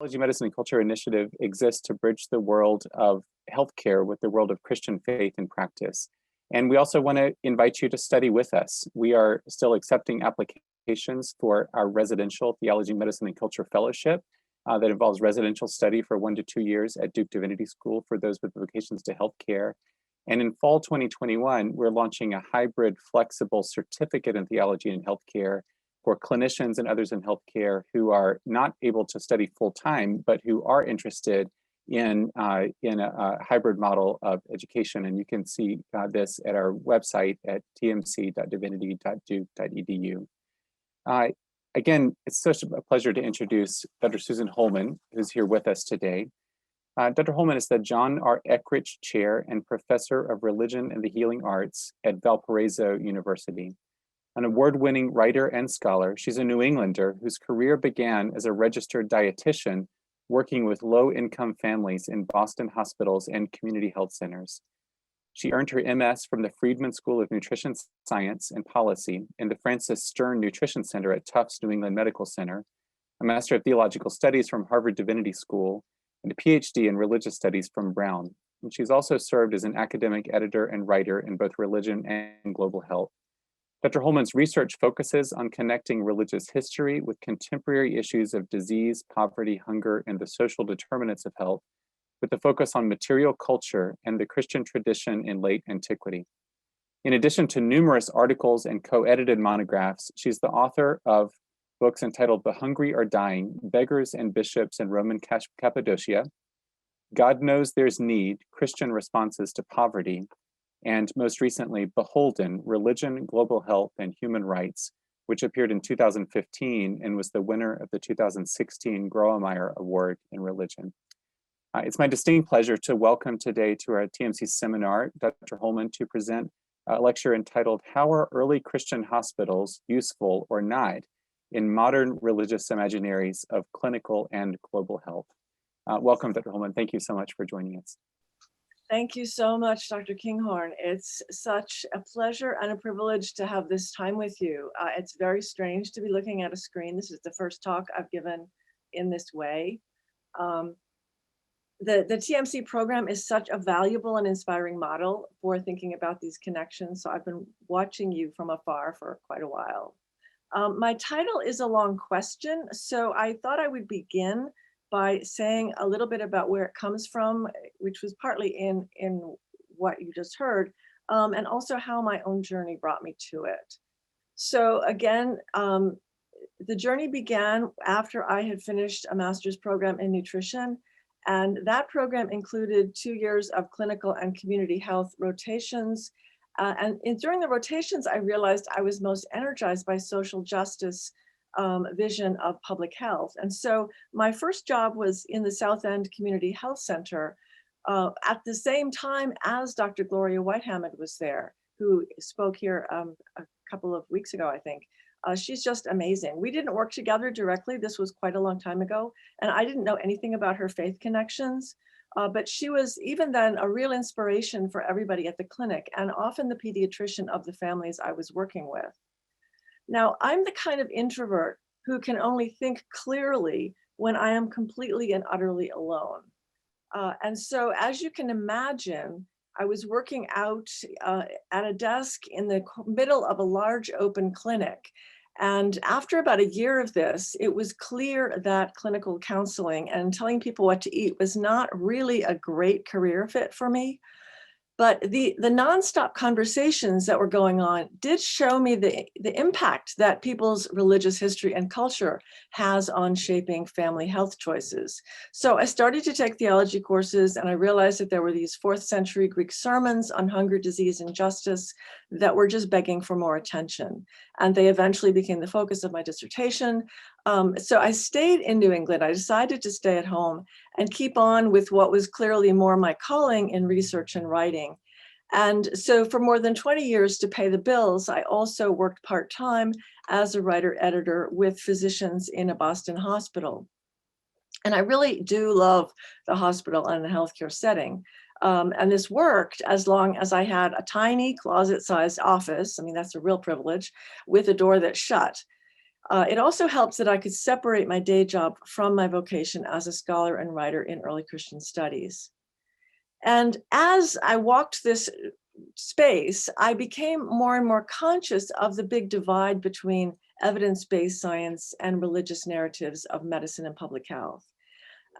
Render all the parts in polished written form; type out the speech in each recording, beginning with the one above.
Theology, Medicine, and Culture initiative exists to bridge the world of healthcare with the world of Christian faith and practice. And we also want to invite you to study with us. We are still accepting applications for our residential Theology, Medicine, and Culture Fellowship that involves residential study for 1 to 2 years at Duke Divinity School for those with vocations to healthcare. And in fall 2021, we're launching a hybrid flexible certificate in theology and healthcare for clinicians and others in healthcare who are not able to study full time, but who are interested in a hybrid model of education. And you can see this at our website at tmc.divinity.duke.edu. Again, it's such a pleasure to introduce Dr. Susan Holman, who's here with us today. Dr. Holman is the John R. Eckrich Chair and Professor of Religion and the Healing Arts at Valparaiso University. An award-winning writer and scholar, she's a New Englander whose career began as a registered dietitian working with low-income families in Boston hospitals and community health centers. She earned her MS from the Friedman School of Nutrition Science and Policy and the Francis Stern Nutrition Center at Tufts New England Medical Center, a Master of Theological Studies from Harvard Divinity School, and a PhD in Religious Studies from Brown. And she's also served as an academic editor and writer in both religion and global health. Dr. Holman's research focuses on connecting religious history with contemporary issues of disease, poverty, hunger, and the social determinants of health, with a focus on material culture and the Christian tradition in late antiquity. In addition to numerous articles and co-edited monographs, she's the author of books entitled The Hungry Are Dying, Beggars and Bishops in Roman Cappadocia, God Knows There's Need, Christian Responses to Poverty, and most recently, Beholden, Religion, Global Health, and Human Rights, which appeared in 2015 and was the winner of the 2016 Groemeyer Award in Religion. It's my distinct pleasure to welcome today to our TMC seminar, Dr. Holman, to present a lecture entitled, How Are Early Christian Hospitals Useful or Not in Modern Religious Imaginaries of Clinical and Global Health? Welcome, Dr. Holman. Thank you so much for joining us. Thank you so much, Dr. Kinghorn. It's such a pleasure and a privilege to have this time with you. It's very strange to be looking at a screen. This is the first talk I've given in this way. The TMC program is such a valuable and inspiring model for thinking about these connections. So I've been watching you from afar for quite a while. My title is a long question, so I thought I would begin by saying a little bit about where it comes from, which was partly in what you just heard, and also how my own journey brought me to it. So again, the journey began after I had finished a master's program in nutrition, and that program included 2 years of clinical and community health rotations. During the rotations, I realized I was most energized by social justice vision of public health. And so my first job was in the South End Community Health Center at the same time as Dr. Gloria Whitehammond was there, who spoke here a couple of weeks ago, I think. She's just amazing. We didn't work together directly. This was quite a long time ago. And I didn't know anything about her faith connections, but she was even then a real inspiration for everybody at the clinic and often the pediatrician of the families I was working with. Now, I'm the kind of introvert who can only think clearly when I am completely and utterly alone. And so as you can imagine, I was working out at a desk in the middle of a large open clinic. And after about a year of this, it was clear that clinical counseling and telling people what to eat was not really a great career fit for me. But the nonstop conversations that were going on did show me the impact that people's religious history and culture has on shaping family health choices. So I started to take theology courses, and I realized that there were these 4th century Greek sermons on hunger, disease, and justice that were just begging for more attention. And they eventually became the focus of my dissertation. So I stayed in New England. I decided to stay at home and keep on with what was clearly more my calling in research and writing. And so for more than 20 years to pay the bills, I also worked part-time as a writer-editor with physicians in a Boston hospital. And I really do love the hospital and the healthcare setting. And this worked as long as I had a tiny closet-sized office. I mean, that's a real privilege, with a door that shut. It also helps that I could separate my day job from my vocation as a scholar and writer in early Christian studies. And as I walked this space, I became more and more conscious of the big divide between evidence-based science and religious narratives of medicine and public health.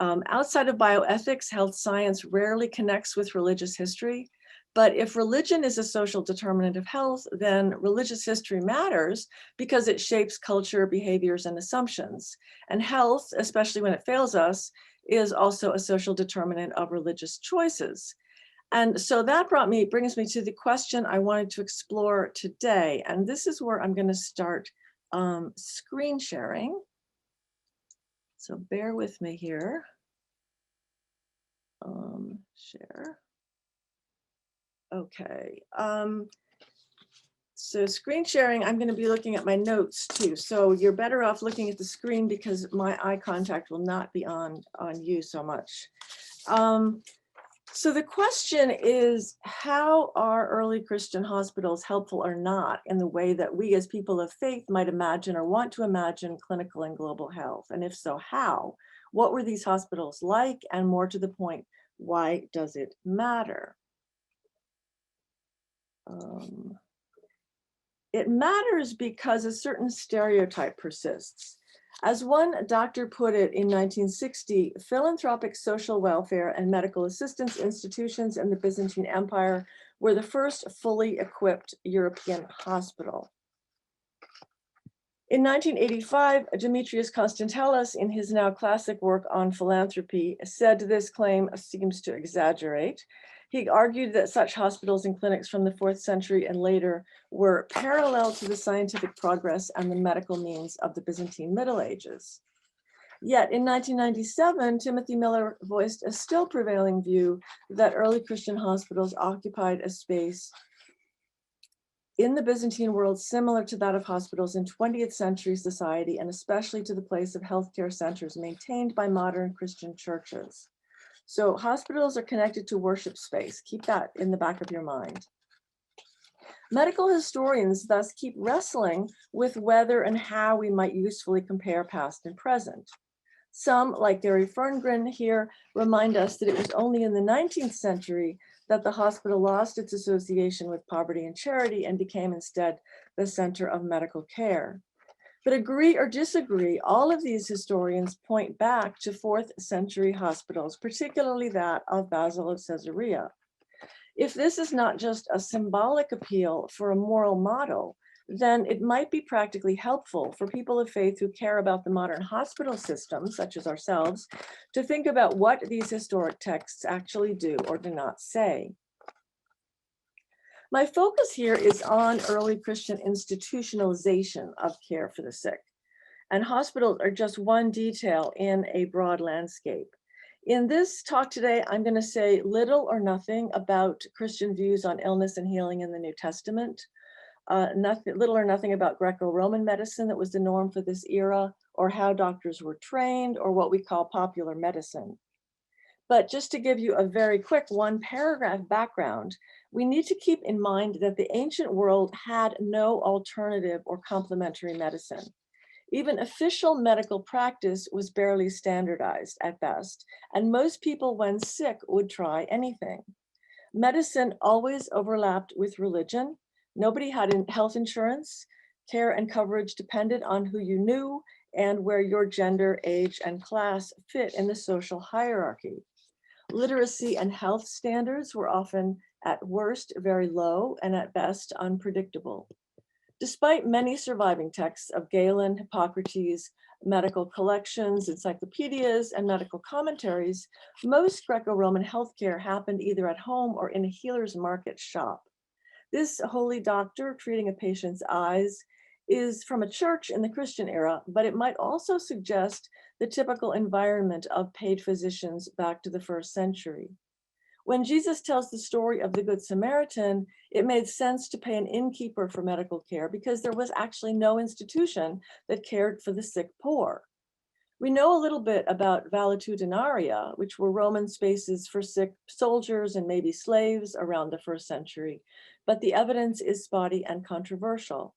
Outside of bioethics, health science rarely connects with religious history. But if religion is a social determinant of health, then religious history matters because it shapes culture, behaviors, and assumptions. And health, especially when it fails us, is also a social determinant of religious choices. And so that brings me to the question I wanted to explore today. And this is where I'm going to start screen sharing. So bear with me here. Share. Okay. So screen sharing, I'm going to be looking at my notes too. So you're better off looking at the screen because my eye contact will not be on you so much. So the question is, how are early Christian hospitals helpful or not in the way that we as people of faith might imagine or want to imagine clinical and global health? And if so, how? What were these hospitals like? And more to the point, why does it matter? It matters because a certain stereotype persists. As one doctor put it in 1960, philanthropic social welfare and medical assistance institutions in the Byzantine Empire were the first fully equipped European hospital. In 1985, Demetrius Konstantelos, in his now classic work on philanthropy, said this claim seems to exaggerate. He argued that such hospitals and clinics from the 4th century and later were parallel to the scientific progress and the medical means of the Byzantine Middle Ages. Yet in 1997, Timothy Miller voiced a still prevailing view that early Christian hospitals occupied a space in the Byzantine world similar to that of hospitals in 20th century society, and especially to the place of healthcare centers maintained by modern Christian churches. So hospitals are connected to worship space. Keep that in the back of your mind. Medical historians thus keep wrestling with whether and how we might usefully compare past and present. Some, like Gary Ferngren here, remind us that it was only in the 19th century that the hospital lost its association with poverty and charity and became instead the center of medical care. But agree or disagree, all of these historians point back to 4th century hospitals, particularly that of Basil of Caesarea. If this is not just a symbolic appeal for a moral model, then it might be practically helpful for people of faith who care about the modern hospital system, such as ourselves, to think about what these historic texts actually do or do not say. My focus here is on early Christian institutionalization of care for the sick, and hospitals are just one detail in a broad landscape. In this talk today, I'm going to say little or nothing about Christian views on illness and healing in the New Testament, little or nothing about Greco-Roman medicine that was the norm for this era, or how doctors were trained, or what we call popular medicine. But just to give you a very quick one-paragraph background, we need to keep in mind that the ancient world had no alternative or complementary medicine. Even official medical practice was barely standardized at best, and most people when sick would try anything. Medicine always overlapped with religion. Nobody had health insurance. Care and coverage depended on who you knew and where your gender, age, and class fit in the social hierarchy. Literacy and health standards were often at worst very low and at best unpredictable. Despite many surviving texts of Galen, Hippocrates, medical collections, encyclopedias, and medical commentaries, most Greco-Roman healthcare happened either at home or in a healer's market shop. This holy doctor treating a patient's eyes is from a church in the Christian era, but it might also suggest the typical environment of paid physicians back to the 1st century. When Jesus tells the story of the Good Samaritan, it made sense to pay an innkeeper for medical care because there was actually no institution that cared for the sick poor. We know a little bit about valetudinaria, which were Roman spaces for sick soldiers and maybe slaves around the 1st century, but the evidence is spotty and controversial.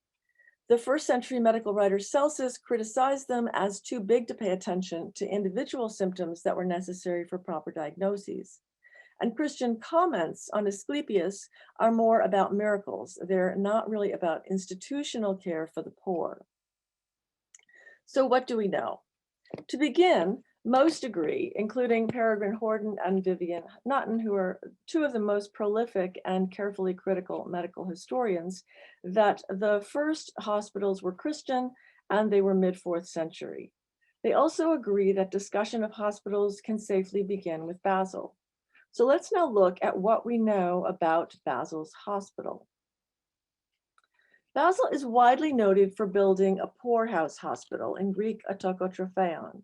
The first century medical writer Celsus criticized them as too big to pay attention to individual symptoms that were necessary for proper diagnoses. And Christian comments on Asclepius are more about miracles. They're not really about institutional care for the poor. So what do we know? To begin, most agree, including Peregrine Horton and Vivian Nutton, who are two of the most prolific and carefully critical medical historians, that the first hospitals were Christian and they were mid-4th century. They also agree that discussion of hospitals can safely begin with Basil. So let's now look at what we know about Basil's hospital. Basil is widely noted for building a poorhouse hospital, in Greek a tokotropheon.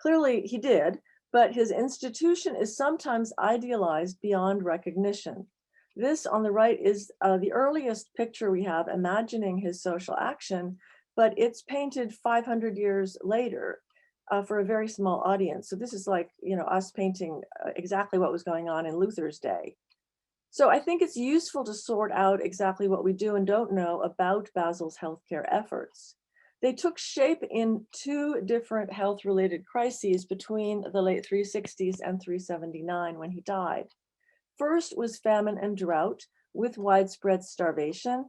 Clearly he did, but his institution is sometimes idealized beyond recognition. This on the right is the earliest picture we have imagining his social action, but it's painted 500 years later for a very small audience. So this is like, us painting exactly what was going on in Luther's day. So I think it's useful to sort out exactly what we do and don't know about Basil's healthcare efforts. They took shape in two different health-related crises between the late 360s and 379 when he died. First was famine and drought with widespread starvation.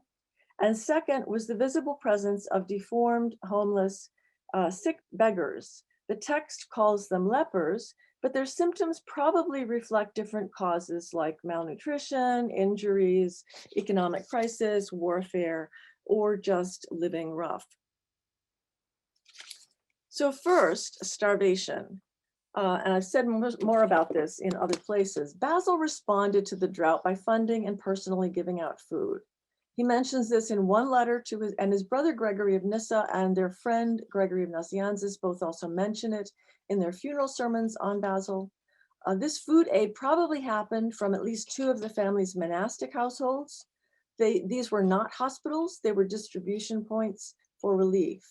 And second was the visible presence of deformed, homeless, sick beggars. The text calls them lepers, but their symptoms probably reflect different causes like malnutrition, injuries, economic crisis, warfare, or just living rough. So first, starvation. And I've said more about this in other places. Basil responded to the drought by funding and personally giving out food. He mentions this in one letter to his brother Gregory of Nyssa and their friend Gregory of Nazianzus both also mention it in their funeral sermons on Basil. This food aid probably happened from at least two of the family's monastic households. These were not hospitals, they were distribution points for relief.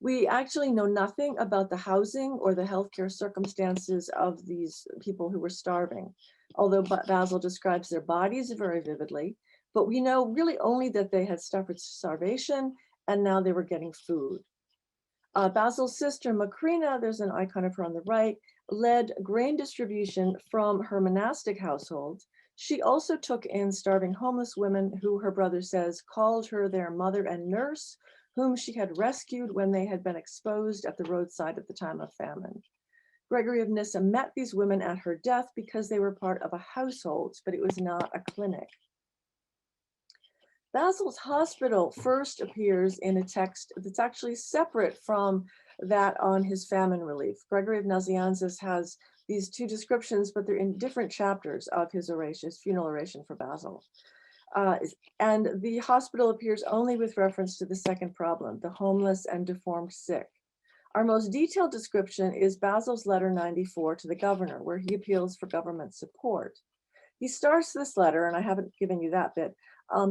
We actually know nothing about the housing or the healthcare circumstances of these people who were starving, although Basil describes their bodies very vividly. But we know really only that they had suffered starvation and now they were getting food. Basil's sister Macrina, there's an icon of her on the right, led grain distribution from her monastic household. She also took in starving homeless women who her brother says called her their mother and nurse, whom she had rescued when they had been exposed at the roadside at the time of famine. Gregory of Nyssa met these women at her death because they were part of a household, but it was not a clinic. Basil's hospital first appears in a text that's actually separate from that on his famine relief. Gregory of Nazianzus has these two descriptions, but they're in different chapters of his oration, his funeral oration for Basil. And the hospital appears only with reference to the second problem, the homeless and deformed sick. Our most detailed description is Basil's letter 94 to the governor, where he appeals for government support. He starts this letter, and I haven't given you that bit,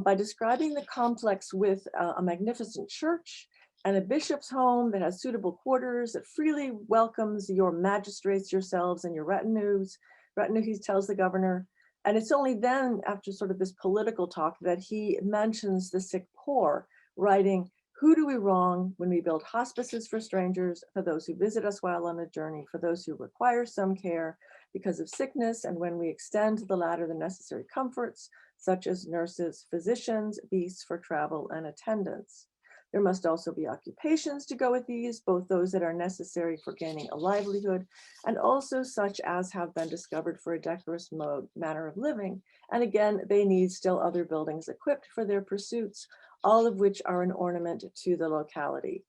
by describing the complex with a magnificent church and a bishop's home that has suitable quarters, that freely welcomes your magistrates, yourselves, and your retinues. Retinue, he tells the governor. And it's only then, after sort of this political talk, that he mentions the sick poor, writing, "Who do we wrong when we build hospices for strangers, for those who visit us while on a journey, for those who require some care because of sickness, and when we extend to the latter the necessary comforts, such as nurses, physicians, beasts for travel, and attendants. There must also be occupations to go with these, both those that are necessary for gaining a livelihood, and also such as have been discovered for a decorous manner of living. And again, they need still other buildings equipped for their pursuits, all of which are an ornament to the locality."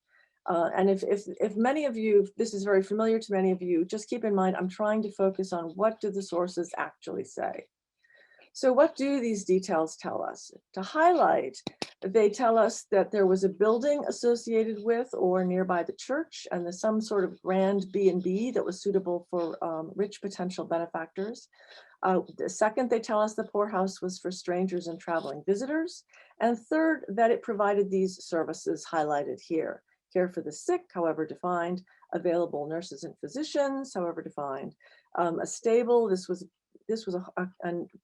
And if many of you, this is very familiar to many of you, just keep in mind, I'm trying to focus on what do the sources actually say. So what do these details tell us? To highlight, they tell us that there was a building associated with or nearby the church, and there's some sort of grand B&B that was suitable for rich potential benefactors. The second, they tell us the poorhouse was for strangers and traveling visitors. And third, that it provided these services highlighted here. Care for the sick, however defined, available nurses and physicians, however defined, a stable. This was a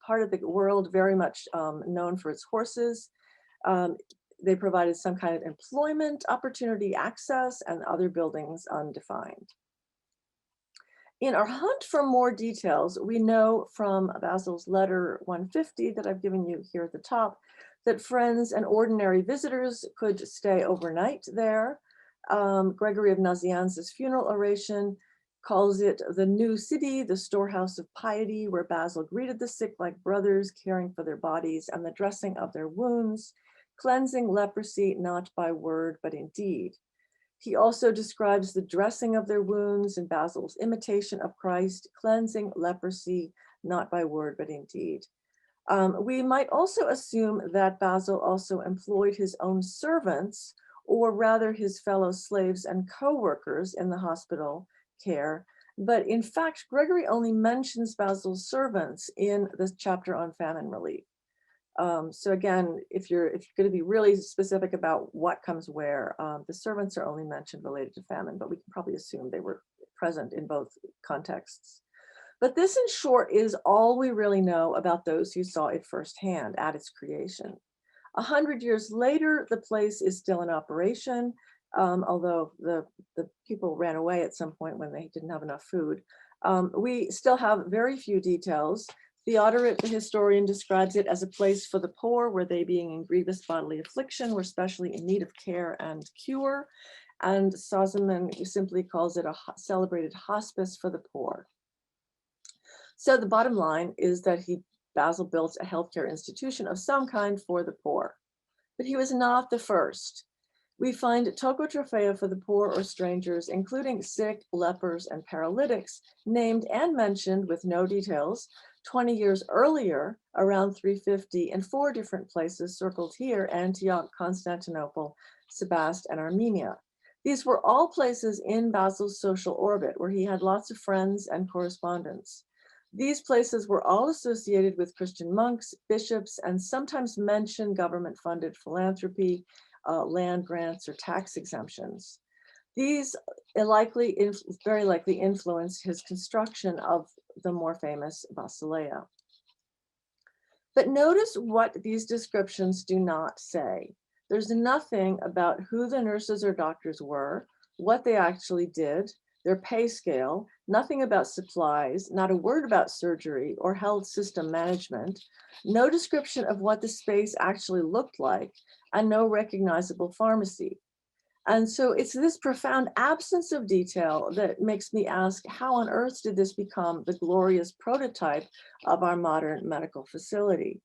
part of the world very much known for its horses. they provided some kind of employment opportunity, access, and other buildings undefined. In our hunt for more details, we know from Basil's letter 150 that I've given you here at the top, that friends and ordinary visitors could stay overnight there. Gregory of Nazianzus' funeral oration calls it the new city, the storehouse of piety, where Basil greeted the sick like brothers, caring for their bodies and the dressing of their wounds, cleansing leprosy not by word but in deed. He also describes the dressing of their wounds in Basil's imitation of Christ, cleansing leprosy not by word but in deed. We might also assume that Basil also employed his own servants, or rather his fellow slaves and co-workers in the hospital care. But in fact, Gregory only mentions Basil's servants in this chapter on famine relief. So again, if you're going to be really specific about what comes where, the servants are only mentioned related to famine, but we can probably assume they were present in both contexts. But this, in short, is all we really know about those who saw it firsthand at its creation. 100 years later, the place is still in operation, although the people ran away at some point when they didn't have enough food. We still have very few details. Theodoret, the historian, describes it as a place for the poor, where they, being in grievous bodily affliction, were especially in need of care and cure. And Sozeman simply calls it a celebrated hospice for the poor. So the bottom line is that Basil built a healthcare institution of some kind for the poor, but he was not the first. We find tokotrophea for the poor or strangers, including sick, lepers, and paralytics, named and mentioned with no details 20 years earlier, around 350, in 4 different places circled here: Antioch, Constantinople, Sebast, and Armenia. These were all places in Basil's social orbit where he had lots of friends and correspondents. These places were all associated with Christian monks, bishops, and sometimes mention government-funded philanthropy, land grants, or tax exemptions. These very likely influenced his construction of the more famous basileia. But notice what these descriptions do not say. There's nothing about who the nurses or doctors were, what they actually did, their pay scale, nothing about supplies, not a word about surgery or health system management, no description of what the space actually looked like, and no recognizable pharmacy. And so it's this profound absence of detail that makes me ask, how on earth did this become the glorious prototype of our modern medical facility?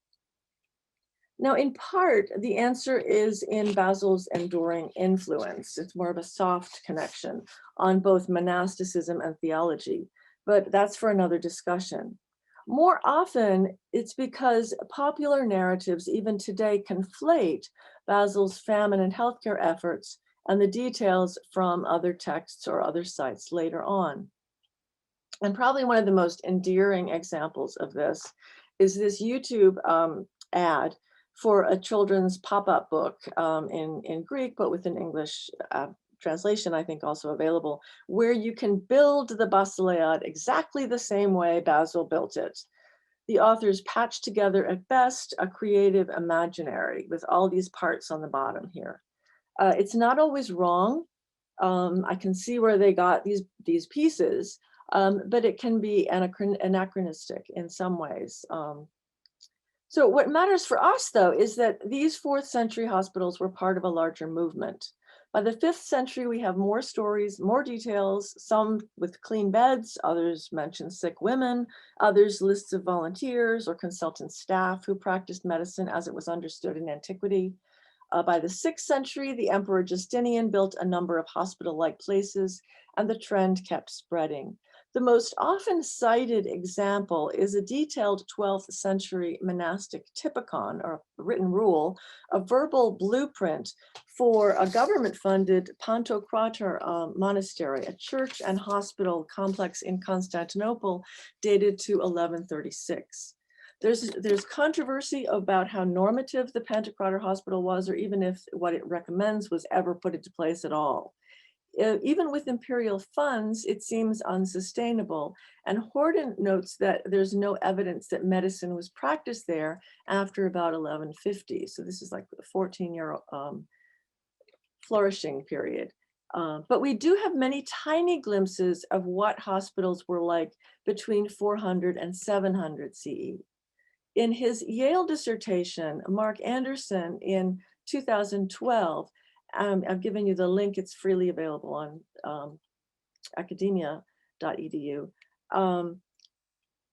Now, in part, the answer is in Basil's enduring influence. It's more of a soft connection on both monasticism and theology, but that's for another discussion. More often, it's because popular narratives, even today, conflate Basil's famine and healthcare efforts and the details from other texts or other sites later on. And probably one of the most endearing examples of this is this YouTube ad for a children's pop-up book in Greek, but with an English translation, I think also available, where you can build the basileia exactly the same way Basil built it. The authors patched together at best a creative imaginary with all these parts on the bottom here. It's not always wrong. I can see where they got these pieces, but it can be anachronistic in some ways. So what matters for us, though, is that these 4th century hospitals were part of a larger movement. By the 5th century, we have more stories, more details, some with clean beds, others mention sick women, others lists of volunteers or consultant staff who practiced medicine as it was understood in antiquity. By the 6th century, the Emperor Justinian built a number of hospital-like places, and the trend kept spreading. The most often cited example is a detailed 12th century monastic typicon, or written rule, a verbal blueprint for a government-funded Pantocrator monastery, a church and hospital complex in Constantinople dated to 1136. There's controversy about how normative the Pantocrator hospital was, or even if what it recommends was ever put into place at all. Even with imperial funds, it seems unsustainable. And Horden notes that there's no evidence that medicine was practiced there after about 1150. So this is like a 14-year flourishing period. But we do have many tiny glimpses of what hospitals were like between 400 and 700 CE. In his Yale dissertation, Mark Anderson in 2012, I've given you the link, it's freely available on academia.edu,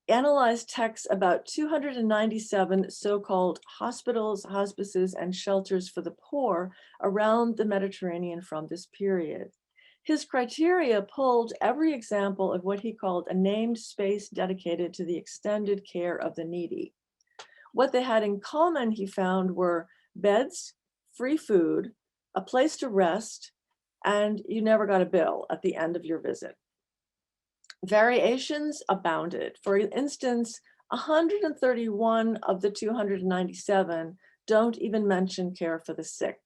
analyzed texts about 297 so-called hospitals, hospices, and shelters for the poor around the Mediterranean from this period. His criteria pulled every example of what he called a named space dedicated to the extended care of the needy. What they had in common, he found, were beds, free food, a place to rest, and you never got a bill at the end of your visit. Variations abounded. For instance, 131 of the 297 don't even mention care for the sick.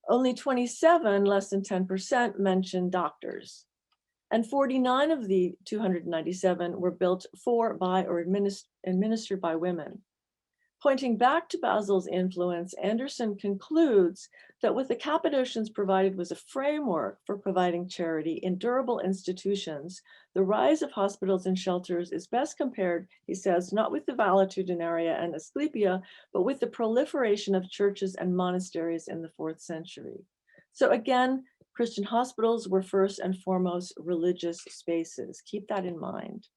Only 27, less than 10%, mention doctors. And 49 of the 297 were built for, by, or administered by women. Pointing back to Basil's influence, Anderson concludes that what the Cappadocians provided was a framework for providing charity in durable institutions. The rise of hospitals and shelters is best compared, he says, not with the valetudinaria and Asclepia, but with the proliferation of churches and monasteries in the 4th century. So again, Christian hospitals were first and foremost religious spaces. Keep that in mind.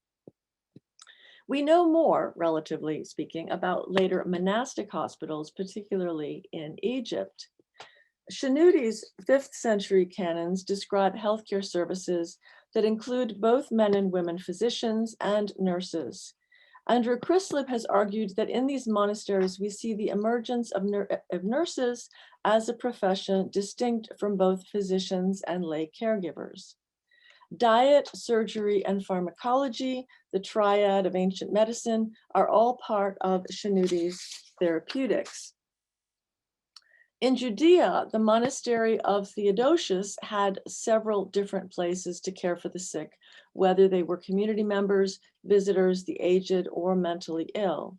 We know more, relatively speaking, about later monastic hospitals, particularly in Egypt. Shenoudi's 5th century canons describe healthcare services that include both men and women physicians and nurses. Andrew Crislip has argued that in these monasteries, we see the emergence of nurses as a profession distinct from both physicians and lay caregivers. Diet, surgery, and pharmacology, the triad of ancient medicine, are all part of Shenoudi's therapeutics. In Judea, the monastery of Theodosius had several different places to care for the sick, whether they were community members, visitors, the aged, or mentally ill.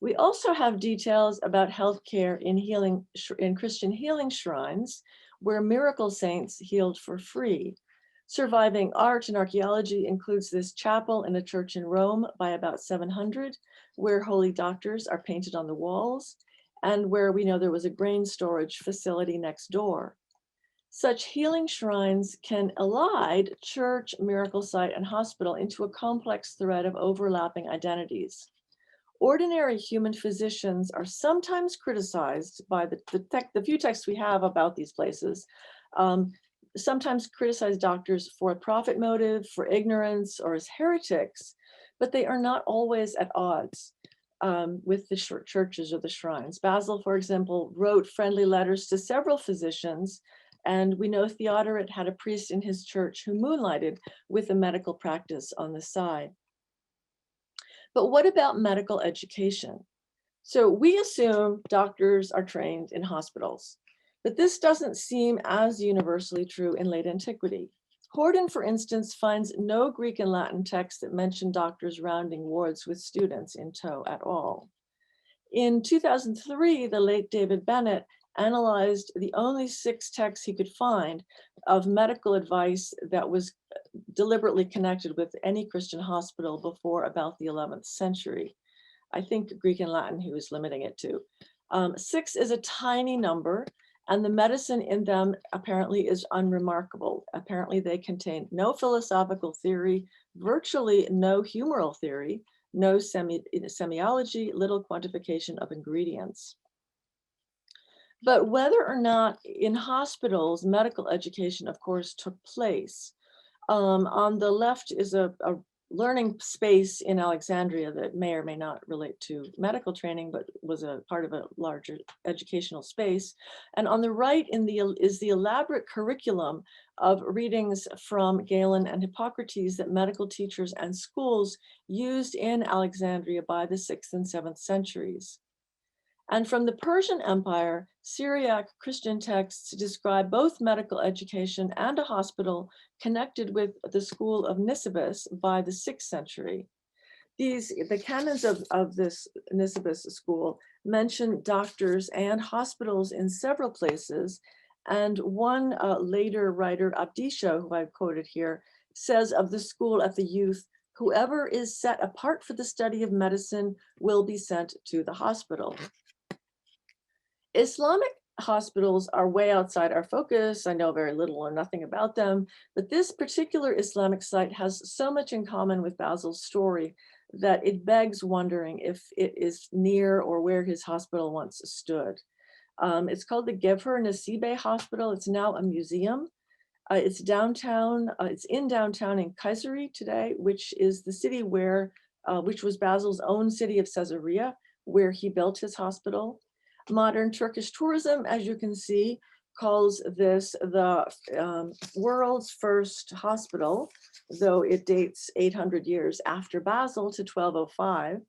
We also have details about healthcare in Christian healing shrines, where miracle saints healed for free. Surviving art and archaeology includes this chapel in a church in Rome by about 700, where holy doctors are painted on the walls, and where we know there was a grain storage facility next door. Such healing shrines can elide church, miracle site, and hospital into a complex thread of overlapping identities. Ordinary human physicians are sometimes criticized by the few texts we have about these places, sometimes criticize doctors for a profit motive, for ignorance, or as heretics, but they are not always at odds with the churches or the shrines. Basil, for example, wrote friendly letters to several physicians, and we know Theodoret had a priest in his church who moonlighted with a medical practice on the side. But what about medical education? So we assume doctors are trained in hospitals, but this doesn't seem as universally true in late antiquity. Horden, for instance, finds no Greek and Latin texts that mention doctors rounding wards with students in tow at all. In 2003, the late David Bennett analyzed the only 6 texts he could find of medical advice that was deliberately connected with any Christian hospital before about the 11th century. I think Greek and Latin he was limiting it to. 6 is a tiny number, and the medicine in them apparently is unremarkable. Apparently they contain no philosophical theory, virtually no humoral theory, no semiology, little quantification of ingredients. But whether or not in hospitals, medical education, of course, took place. On the left is a learning space in Alexandria that may or may not relate to medical training, but was a part of a larger educational space. And on the right is the elaborate curriculum of readings from Galen and Hippocrates that medical teachers and schools used in Alexandria by the 6th and 7th centuries. And from the Persian Empire, Syriac Christian texts describe both medical education and a hospital connected with the school of Nisibis by the 6th century. The canons of this Nisibis school mention doctors and hospitals in several places. And one later writer, Abdisho, who I've quoted here, says of the school at the youth, whoever is set apart for the study of medicine will be sent to the hospital. Islamic hospitals are way outside our focus. I know very little or nothing about them, but this particular Islamic site has so much in common with Basil's story that it begs wondering if it is near or where his hospital once stood. It's called the Gevher Nasibe Hospital. It's now a museum. It's downtown. It's in downtown in Kayseri today, which is the city which was Basil's own city of Caesarea, where he built his hospital. Modern Turkish tourism, as you can see, calls this the world's first hospital, though it dates 800 years after Basil to 1205.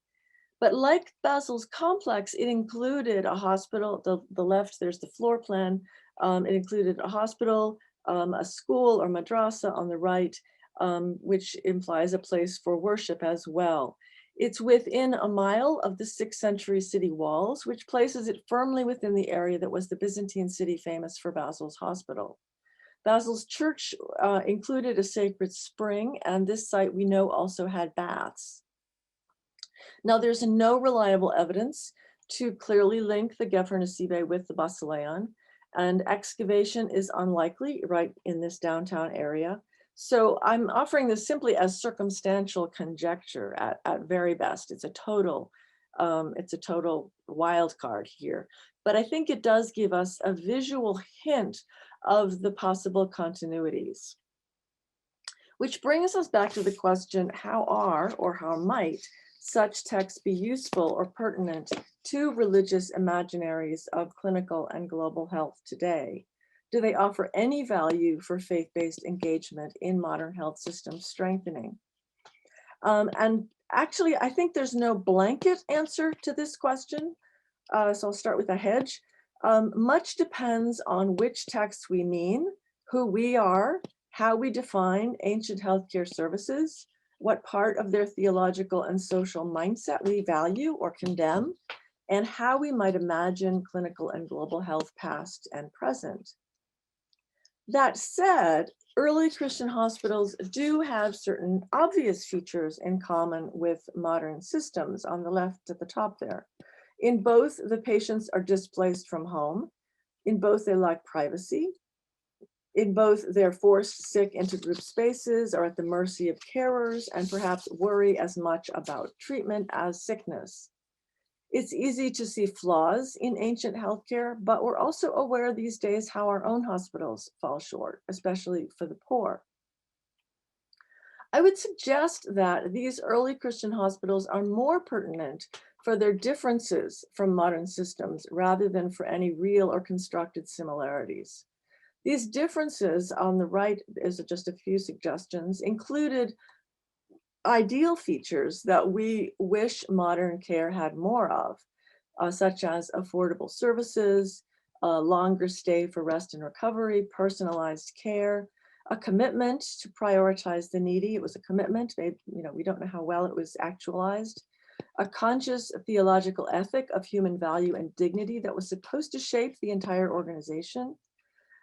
But like Basil's complex, it included a hospital. The left, there's the floor plan. It included a hospital, a school or madrasa on the right, which implies a place for worship as well. It's within a mile of the 6th century city walls, which places it firmly within the area that was the Byzantine city famous for Basil's hospital. Basil's church included a sacred spring, and this site we know also had baths. Now, there's no reliable evidence to clearly link the Gevher Nasibe with the Basileon, and excavation is unlikely right in this downtown area. So I'm offering this simply as circumstantial conjecture at very best. It's a total wild card here. But I think it does give us a visual hint of the possible continuities. Which brings us back to the question, how are or how might such texts be useful or pertinent to religious imaginaries of clinical and global health today? Do they offer any value for faith-based engagement in modern health system strengthening? And actually, I think there's no blanket answer to this question. So I'll start with a hedge. Much depends on which texts we mean, who we are, how we define ancient healthcare services, what part of their theological and social mindset we value or condemn, and how we might imagine clinical and global health past and present. That said, early Christian hospitals do have certain obvious features in common with modern systems on the left at the top there. In both, the patients are displaced from home. In both, they lack privacy. In both, they're forced sick into group spaces, are at the mercy of carers, and perhaps worry as much about treatment as sickness. It's easy to see flaws in ancient healthcare, but we're also aware these days how our own hospitals fall short, especially for the poor. I would suggest that these early Christian hospitals are more pertinent for their differences from modern systems rather than for any real or constructed similarities. These differences on the right, is just a few suggestions, included ideal features that we wish modern care had more of, such as affordable services, a longer stay for rest and recovery, personalized care, a commitment to prioritize the needy. It was a commitment. We don't know how well it was actualized. A conscious theological ethic of human value and dignity that was supposed to shape the entire organization.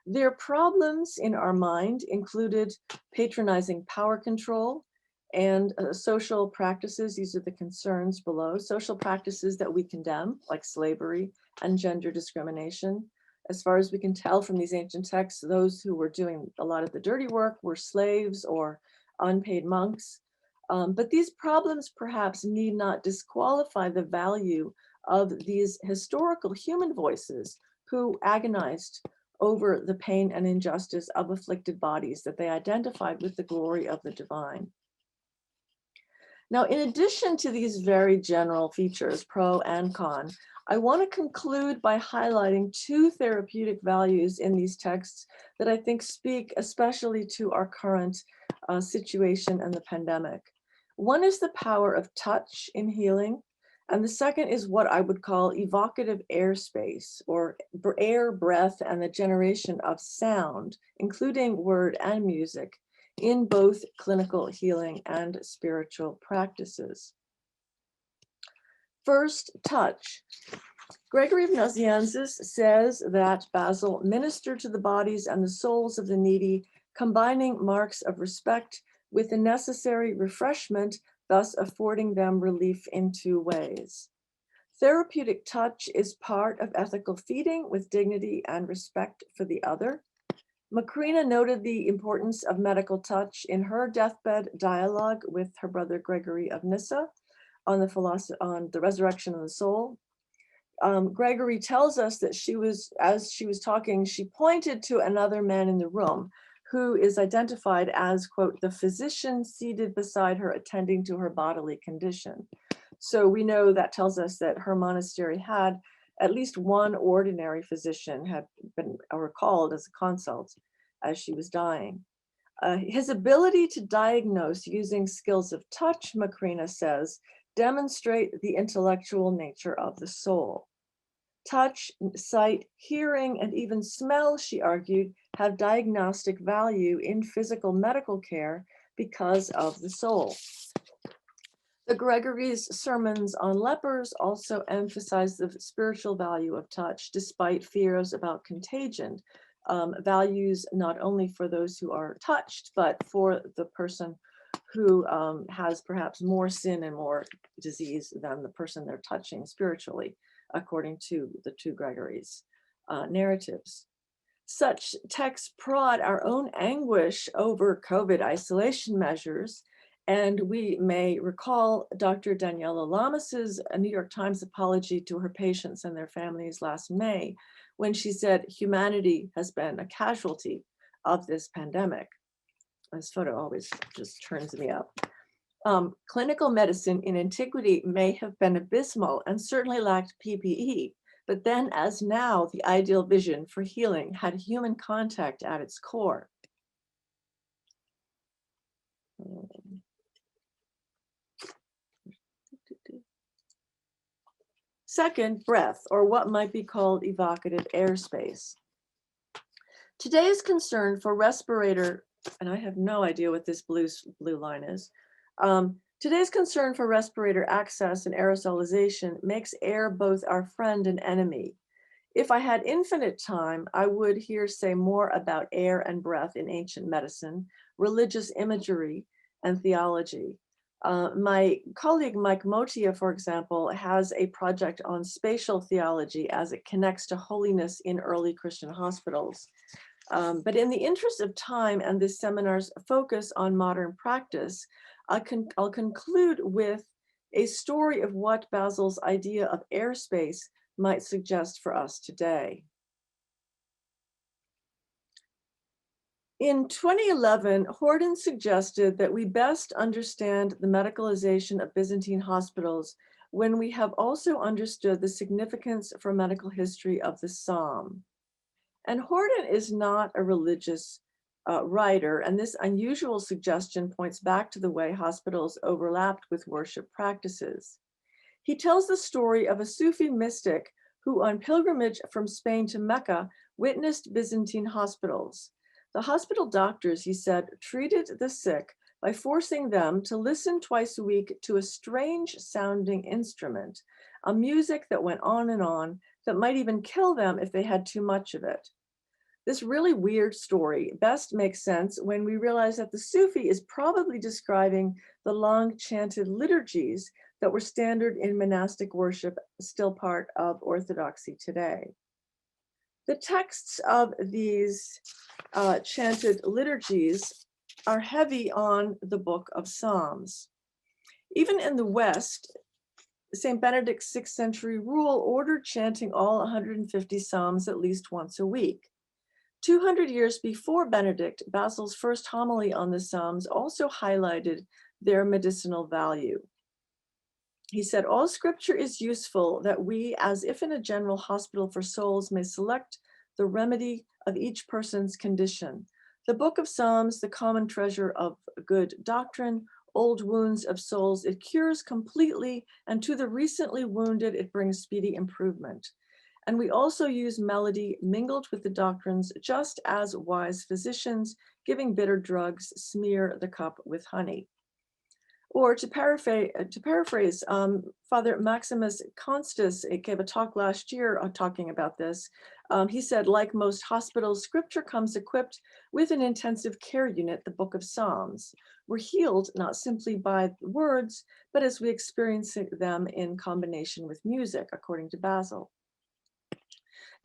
Their problems in our mind included patronizing power control and social practices. These are the concerns below. Social practices that we condemn, like slavery and gender discrimination. As far as we can tell from these ancient texts, those who were doing a lot of the dirty work were slaves or unpaid monks. But these problems perhaps need not disqualify the value of these historical human voices who agonized over the pain and injustice of afflicted bodies that they identified with the glory of the divine. Now, in addition to these very general features, pro and con, I want to conclude by highlighting two therapeutic values in these texts that I think speak especially to our current situation and the pandemic. One is the power of touch in healing, And the second is what I would call evocative airspace, or air, breath, and the generation of sound, including word and music, in both clinical healing and spiritual practices. First, touch. Gregory of Nazianzus says that Basil ministered to the bodies and the souls of the needy, combining marks of respect with the necessary refreshment, thus affording them relief in two ways. Therapeutic touch is part of ethical feeding with dignity and respect for the other. Macrina noted the importance of medical touch in her deathbed dialogue with her brother Gregory of Nyssa on the resurrection of the soul. Gregory tells us that as she was talking, she pointed to another man in the room who is identified as, quote, the physician seated beside her attending to her bodily condition. So we know that tells us that her monastery had at least one ordinary physician had been recalled as a consult as she was dying. His ability to diagnose using skills of touch, Macrina says, demonstrate the intellectual nature of the soul. Touch, sight, hearing, and even smell, she argued, have diagnostic value in physical medical care because of the soul. The Gregory's sermons on lepers also emphasize the spiritual value of touch, despite fears about contagion, values not only for those who are touched, but for the person who has perhaps more sin and more disease than the person they're touching spiritually, according to the two Gregory's narratives. Such texts prod our own anguish over COVID isolation measures. And we may recall Dr. Daniela Lamas's New York Times apology to her patients and their families last May, when she said, humanity has been a casualty of this pandemic. This photo always just turns me up. Clinical medicine in antiquity may have been abysmal and certainly lacked PPE, but then as now, the ideal vision for healing had human contact at its core. Second, breath, or what might be called evocative airspace. Today's concern for respirator, and I have no idea what this blue line is. Today's concern for respirator access and aerosolization makes air both our friend and enemy. If I had infinite time, I would here say more about air and breath in ancient medicine, religious imagery, and theology. My colleague Mike Motia, for example, has a project on spatial theology as it connects to holiness in early Christian hospitals. But in the interest of time and this seminar's focus on modern practice, I'll conclude with a story of what Basil's idea of airspace might suggest for us today. In 2011, Horden suggested that we best understand the medicalization of Byzantine hospitals when we have also understood the significance for medical history of the psalm. And Horden is not a religious writer, and this unusual suggestion points back to the way hospitals overlapped with worship practices. He tells the story of a Sufi mystic who, on pilgrimage from Spain to Mecca, witnessed Byzantine hospitals. The hospital doctors, he said, treated the sick by forcing them to listen twice a week to a strange sounding instrument, a music that went on and on, that might even kill them if they had too much of it. This really weird story best makes sense when we realize that the Sufi is probably describing the long chanted liturgies that were standard in monastic worship, still part of Orthodoxy today. The texts of these chanted liturgies are heavy on the book of Psalms. Even in the West, St. Benedict's 6th century rule ordered chanting all 150 Psalms at least once a week. 200 years before Benedict, Basil's first homily on the Psalms also highlighted their medicinal value. He said, all scripture is useful that we, as if in a general hospital for souls, may select the remedy of each person's condition. The book of Psalms, the common treasure of good doctrine, old wounds of souls it cures completely, and to the recently wounded it brings speedy improvement. And we also use melody mingled with the doctrines, just as wise physicians, giving bitter drugs, smear the cup with honey. Or to paraphrase, Father Maximus Constas gave a talk last year talking about this. He said, like most hospitals, scripture comes equipped with an intensive care unit, the Book of Psalms. We're healed not simply by words, but as we experience them in combination with music, according to Basil.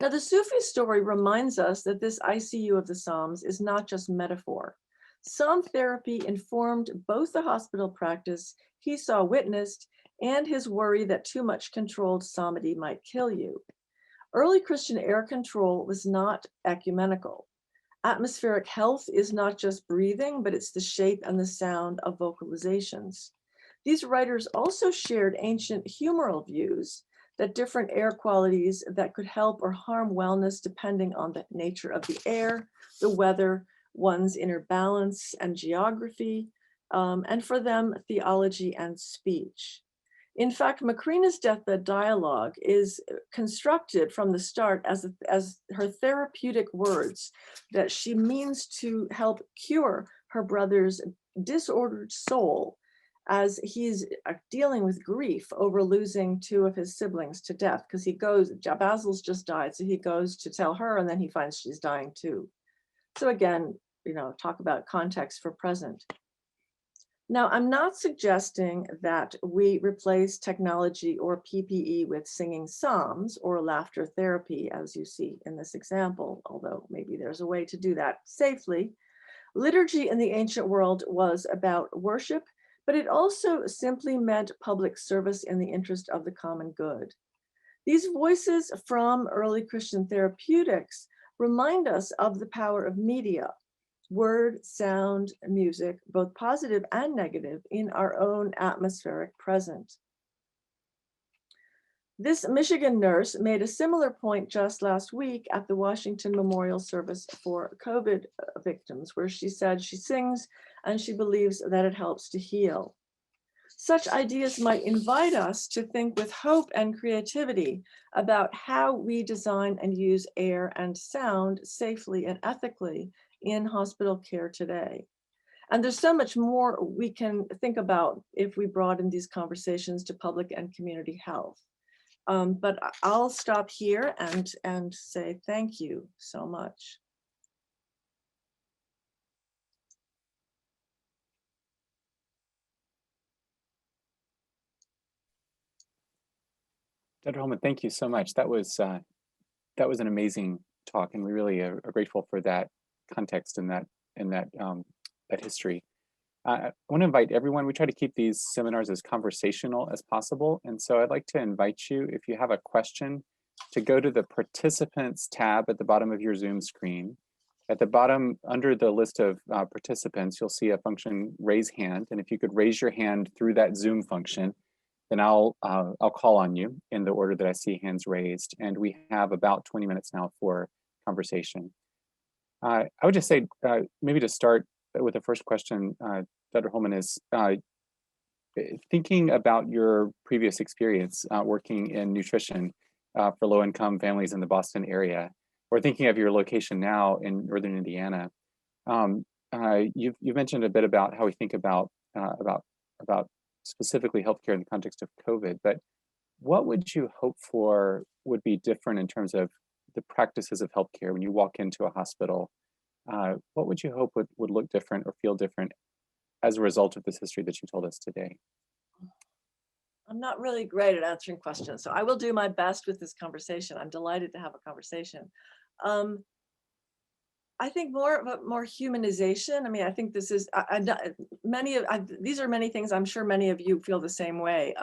Now, the Sufi story reminds us that this ICU of the Psalms is not just metaphor. Psalm therapy informed both the hospital practice he saw witnessed and his worry that too much controlled psalmody might kill you. Early Christian air control was not ecumenical. Atmospheric health is not just breathing, but it's the shape and the sound of vocalizations. These writers also shared ancient humoral views that different air qualities that could help or harm wellness depending on the nature of the air, the weather, one's inner balance and geography, and for them, theology and speech. In fact, Macrina's deathbed dialogue is constructed from the start as her therapeutic words that she means to help cure her brother's disordered soul as he's dealing with grief over losing two of his siblings to death, because Basil's just died, so he goes to tell her and then he finds she's dying too. So again, talk about context for present. Now, I'm not suggesting that we replace technology or PPE with singing psalms or laughter therapy, as you see in this example, although maybe there's a way to do that safely. Liturgy in the ancient world was about worship, but it also simply meant public service in the interest of the common good. These voices from early Christian therapeutics remind us of the power of media, word, sound, music, both positive and negative, in our own atmospheric present. This Michigan nurse made a similar point just last week at the Washington Memorial Service for COVID victims, where she said she sings and she believes that it helps to heal. Such ideas might invite us to think with hope and creativity about how we design and use air and sound safely and ethically in hospital care today. And there's so much more we can think about if we broaden these conversations to public and community health. But I'll stop here and say thank you so much. Dr. Holman, thank you so much. That was an amazing talk, and we really are grateful for that context and that history. I want to invite everyone. We try to keep these seminars as conversational as possible, and so I'd like to invite you, if you have a question, to go to the Participants tab at the bottom of your Zoom screen. At the bottom, under the list of participants, you'll see a function, Raise Hand, and if you could raise your hand through that Zoom function, then I'll call on you in the order that I see hands raised. And we have about 20 minutes now for conversation. I would just say, maybe to start with the first question, Dr. Holman, is thinking about your previous experience working in nutrition for low-income families in the Boston area, or thinking of your location now in Northern Indiana. You've mentioned a bit about how we think about specifically healthcare in the context of COVID, but what would you hope for would be different in terms of the practices of healthcare when you walk into a hospital? What would you hope would look different or feel different as a result of this history that you told us today? I'm not really great at answering questions, so I will do my best with this conversation. I'm delighted to have a conversation. I think more humanization. I mean, I think this is these are many things. I'm sure many of you feel the same way.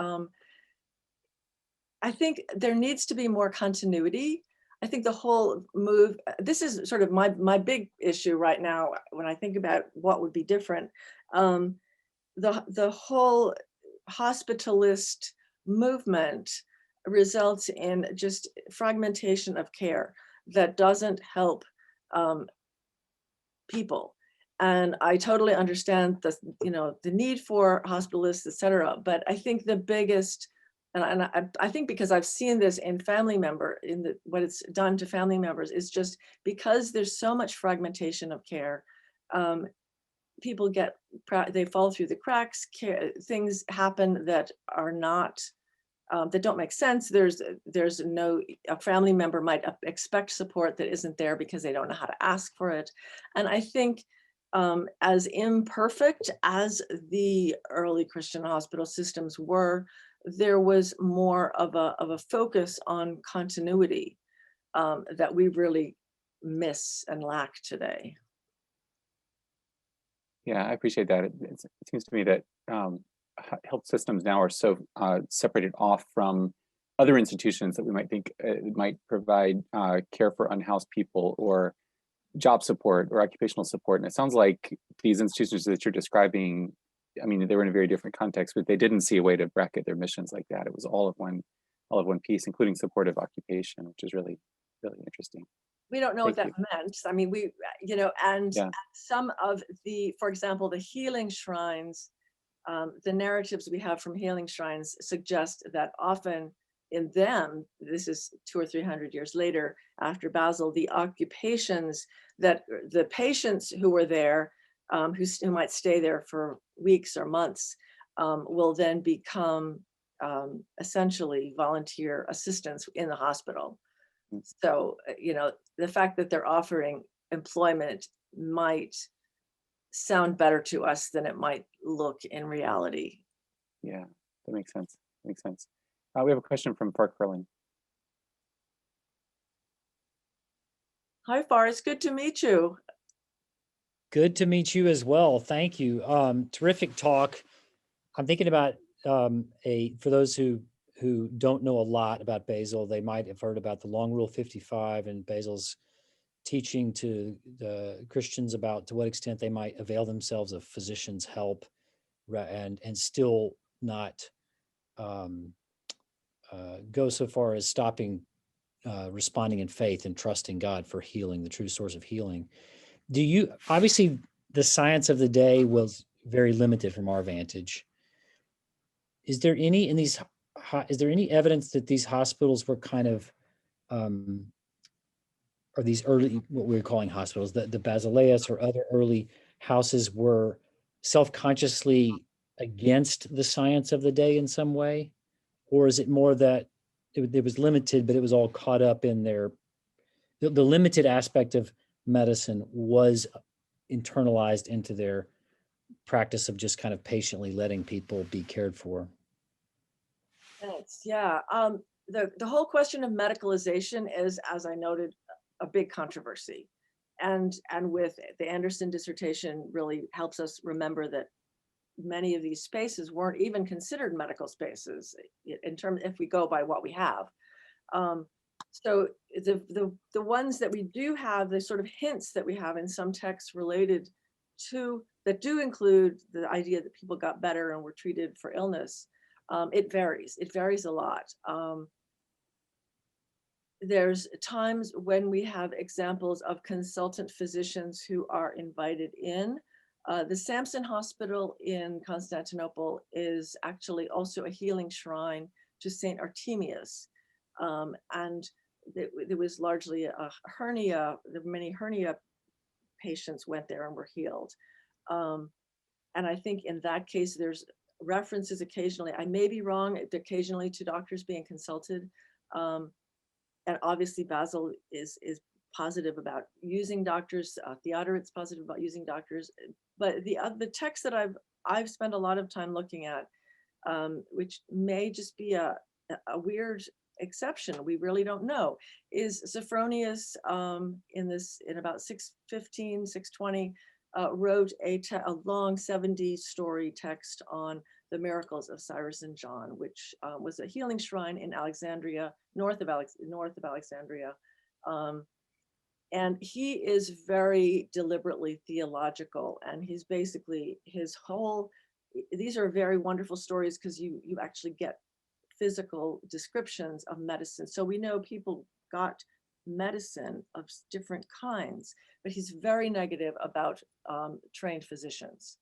I think there needs to be more continuity. I think the whole move. This is sort of my big issue right now when I think about what would be different. The whole hospitalist movement results in just fragmentation of care that doesn't help people. And I totally understand the need for hospitalists, et cetera. But I think the biggest, I think because I've seen this in what it's done to family members, is just because there's so much fragmentation of care. People they fall through the cracks. Things happen that are not, that don't make sense. There's no, a family member might expect support that isn't there because they don't know how to ask for it. And I think as imperfect as the early Christian hospital systems were, there was more of a focus on continuity that we really miss and lack today. Yeah, I appreciate that. It seems to me that health systems now are so separated off from other institutions that we might think might provide care for unhoused people or job support or occupational support. And it sounds like these institutions that you're describing, I mean, they were in a very different context, but they didn't see a way to bracket their missions like that. It was all of one piece, including supportive occupation, which is really, really interesting. We don't know what that meant. I mean, and Yeah. some of for example, the healing shrines, the narratives we have from healing shrines suggest that often in them, this is 200 or 300 years later after Basil, the occupations that the patients who were there, who might stay there for weeks or months, will then become essentially volunteer assistants in the hospital. So, the fact that they're offering employment might sound better to us than it might look in reality. Yeah, that makes sense. Makes sense. We have a question from Park Curling. Hi, Forrest. Good to meet you. Good to meet you as well. Thank you. Terrific talk. I'm thinking about for those who don't know a lot about Basil, they might have heard about the Long Rule 55 and Basil's teaching to the Christians about to what extent they might avail themselves of physicians' help and still not go so far as stopping responding in faith and trusting God for healing, the true source of healing. Obviously the science of the day was very limited from our vantage. Is there any evidence that these hospitals were kind of, or these early, what we're calling hospitals, the Basileus or other early houses were self-consciously against the science of the day in some way? Or is it more that it was limited, but it was all caught up in the limited aspect of medicine was internalized into their practice of just kind of patiently letting people be cared for? Thanks. Yeah. The whole question of medicalization is, as I noted, a big controversy. And with the Anderson dissertation really helps us remember that many of these spaces weren't even considered medical spaces if we go by what we have. So the ones that we do have, the sort of hints that we have in some texts related to, that do include the idea that people got better and were treated for illness, it varies. It varies a lot. There's times when we have examples of consultant physicians who are invited in. The Samson Hospital in Constantinople is actually also a healing shrine to Saint Artemius. And there was largely a hernia, many hernia patients went there and were healed. And I think in that case, there's references occasionally, I may be wrong, occasionally to doctors being consulted. And obviously Basil is positive about using doctors. Theodoret's positive about using doctors. But the text that I've spent a lot of time looking at, which may just be a weird exception, we really don't know, is Sophronius in about 615, 620, wrote a long 70-story text on the miracles of Cyrus and John, which was a healing shrine in Alexandria, north of Alexandria. And he is very deliberately theological, and he's basically these are very wonderful stories because you actually get physical descriptions of medicine. So we know people got medicine of different kinds, but he's very negative about trained physicians,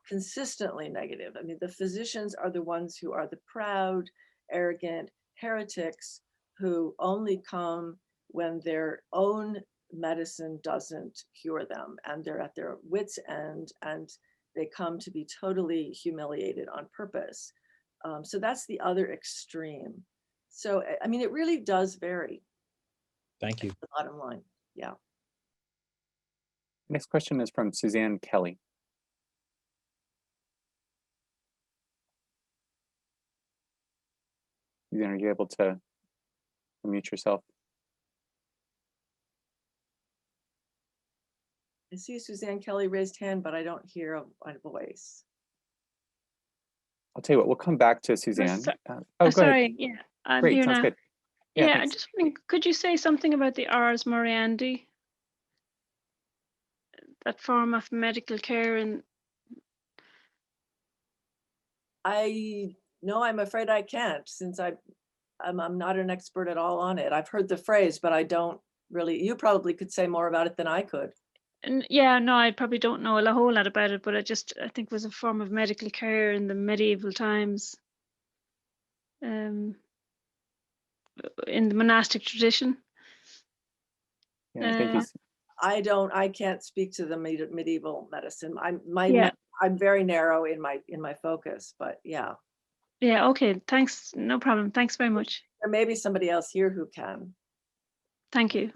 consistently negative. I mean, the physicians are the ones who are the proud, arrogant heretics who only come when their own medicine doesn't cure them and they're at their wits' end, and they come to be totally humiliated on purpose. So that's the other extreme. So, I mean, it really does vary. Thank you. The bottom line. Yeah. Next question is from Suzanne Kelly. Suzanne, are you able to unmute yourself? I see Suzanne Kelly raised hand, but I don't hear a voice. I'll tell you what, we'll come back to Suzanne. Oh, go sorry. ahead. Yeah, I'm Great, here sounds now. good. Yeah, I thanks. just wondering, could you say something about the Ars Moriendi, that form of medical care? And No, I'm afraid I can't, since I'm not an expert at all on it. I've heard the phrase, but I don't really. You probably could say more about it than I could. yeah, no, I probably don't know a whole lot about it, but I think it was a form of medical care in the medieval times, in the monastic tradition. Yeah, thank you. I can't speak to the medieval medicine. Yeah. I'm very narrow in my focus, but yeah. Yeah, okay, thanks. No problem. Thanks very much. There may be somebody else here who can. Thank you.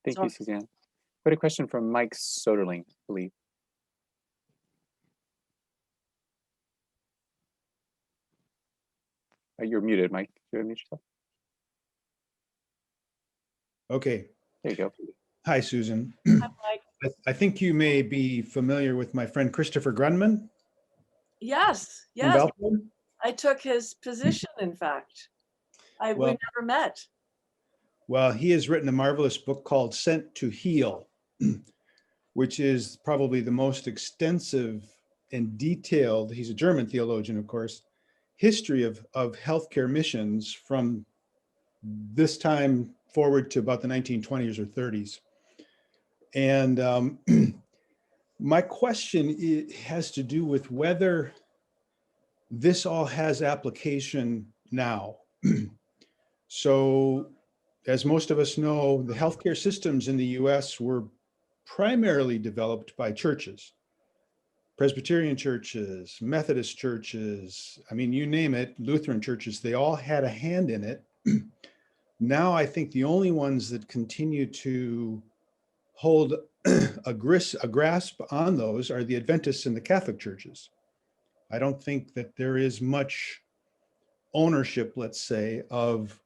Thank you, Suzanne. We had a question from Mike Soderling, I believe. You're muted, Mike. Do you unmute yourself? Okay. There you go. Hi, Susan. Hi, Mike. I think you may be familiar with my friend Christopher Grunman. Yes, from yes. Valparaiso. I took his position, in fact. We never met. Well, he has written a marvelous book called Sent to Heal, which is probably the most extensive and detailed, he's a German theologian, of course, history of healthcare missions from this time forward to about the 1920s or 30s. And my question has to do with whether this all has application now. So, as most of us know, the healthcare systems in the US were primarily developed by churches, Presbyterian churches, Methodist churches, I mean, you name it, Lutheran churches, they all had a hand in it. Now, I think the only ones that continue to hold a grasp on those are the Adventists and the Catholic churches. I don't think that there is much ownership, let's say, of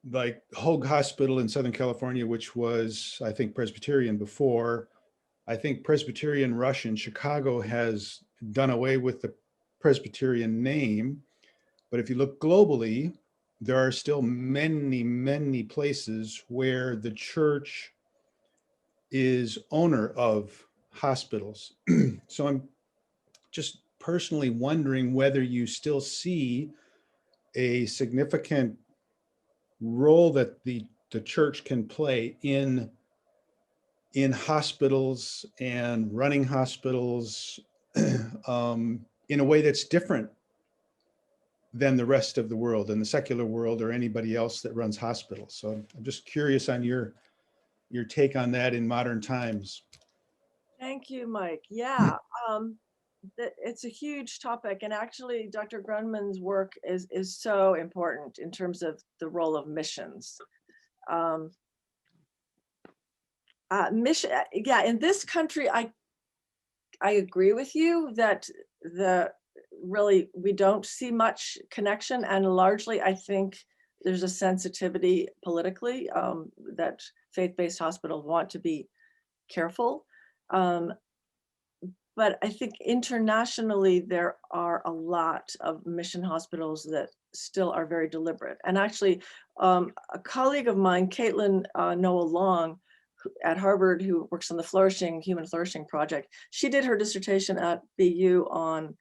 like Hoag Hospital in Southern California, which was, I think, Presbyterian before. I think Presbyterian Rush in Chicago has done away with the Presbyterian name. But if you look globally, there are still many, many places where the church is owner of hospitals. So I'm just personally wondering whether you still see a significant role that the church can play in hospitals and running hospitals in a way that's different than the rest of the world and the secular world or anybody else that runs hospitals. So I'm just curious on your take on that in modern times. Thank you, Mike. Yeah, it's a huge topic, and actually Dr. Grunman's work is so important in terms of the role of missions. Yeah, in this country, I agree with you that we don't see much connection, and largely I think there's a sensitivity politically that faith-based hospitals want to be careful. But I think internationally, there are a lot of mission hospitals that still are very deliberate. And actually, a colleague of mine, Caitlin Noah Long, at Harvard, who works on the Human Flourishing Project, she did her dissertation at BU on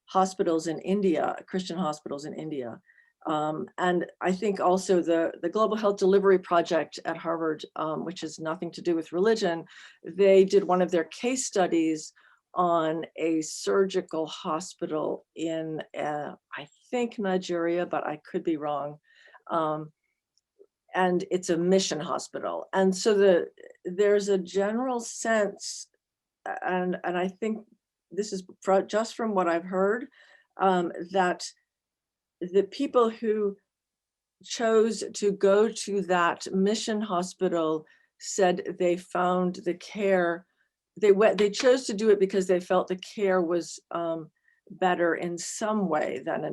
hospitals in India, Christian hospitals in India. And I think also the Global Health Delivery Project at Harvard, which has nothing to do with religion, they did one of their case studies on a surgical hospital in, I think Nigeria, but I could be wrong. And it's a mission hospital. And so there's a general sense, and I think this is just from what I've heard, that the people who chose to go to that mission hospital said they found the care, they chose to do it because they felt the care was better in some way than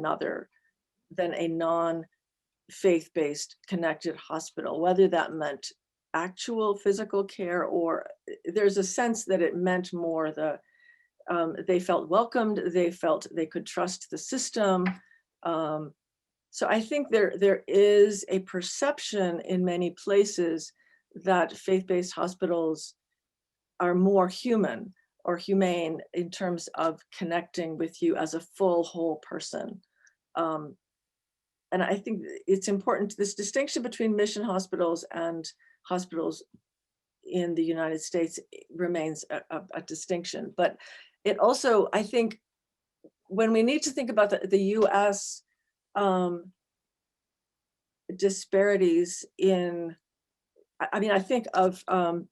a non-faith-based connected hospital, whether that meant actual physical care, or there's a sense that it meant more they felt welcomed, they felt they could trust the system. So I think there is a perception in many places that faith-based hospitals are more human or humane in terms of connecting with you as a full, whole person. And I think it's important, this distinction between mission hospitals and hospitals in the United States remains a distinction. But it also, I think, when we need to think about the US disparities in, I mean, I think of,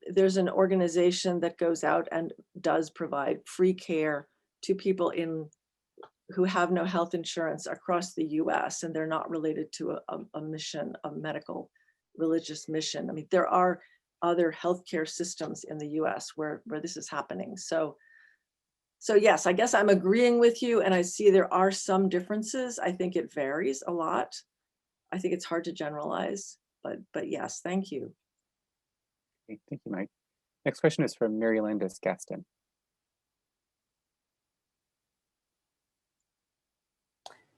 there's an organization that goes out and does provide free care to people who have no health insurance across the US, and they're not related to a mission, a medical religious mission. I mean, there are other healthcare systems in the US where this is happening. So yes, I guess I'm agreeing with you, and I see there are some differences. I think it varies a lot. I think it's hard to generalize, but yes, thank you. Okay, thank you, Mike. Next question is from Mary Landis Gaston.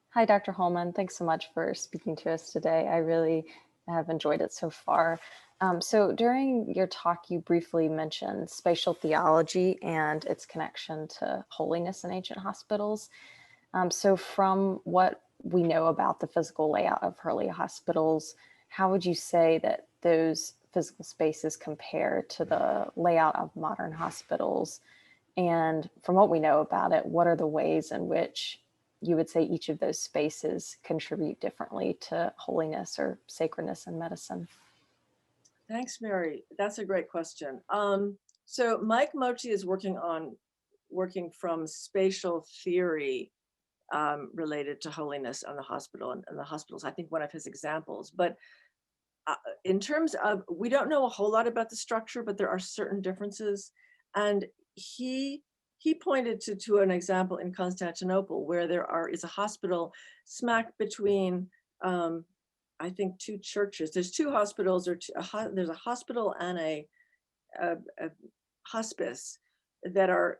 Hi, Dr. Holman. Thanks so much for speaking to us today. I really have enjoyed it so far. So during your talk, you briefly mentioned spatial theology and its connection to holiness in ancient hospitals. So from what we know about the physical layout of early hospitals, how would you say that those physical spaces compare to the layout of modern hospitals? And from what we know about it, what are the ways in which you would say each of those spaces contribute differently to holiness or sacredness in medicine? Thanks, Mary. That's a great question. So Mike Mochi is working from spatial theory related to holiness on the hospital and the hospitals. I think one of his examples, but in terms of, we don't know a whole lot about the structure, but there are certain differences. And he pointed to an example in Constantinople where is a hospital smack between, I think, two churches. There's two hospitals, there's a hospital and a hospice that are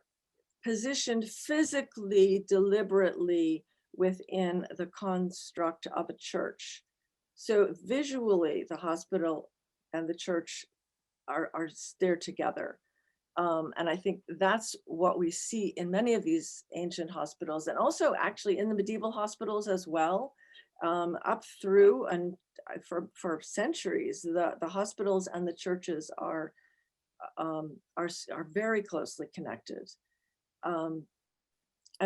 positioned physically, deliberately within the construct of a church. So visually, the hospital and the church are there together. And I think that's what we see in many of these ancient hospitals, and also actually in the medieval hospitals as well, up through and for centuries, the hospitals and the churches are very closely connected. And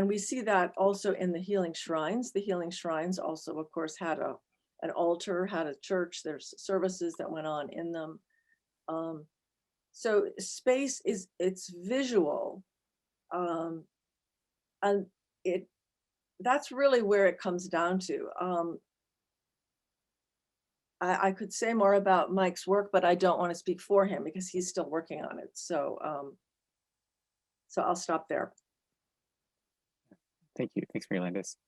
we see that also in the healing shrines. The healing shrines also, of course, had an altar, had a church. There's services that went on in them. So space it's visual, and that's really where it comes down to. I could say more about Mike's work, but I don't want to speak for him because he's still working on it. So I'll stop there. Thank you. Thanks, Mary Landis.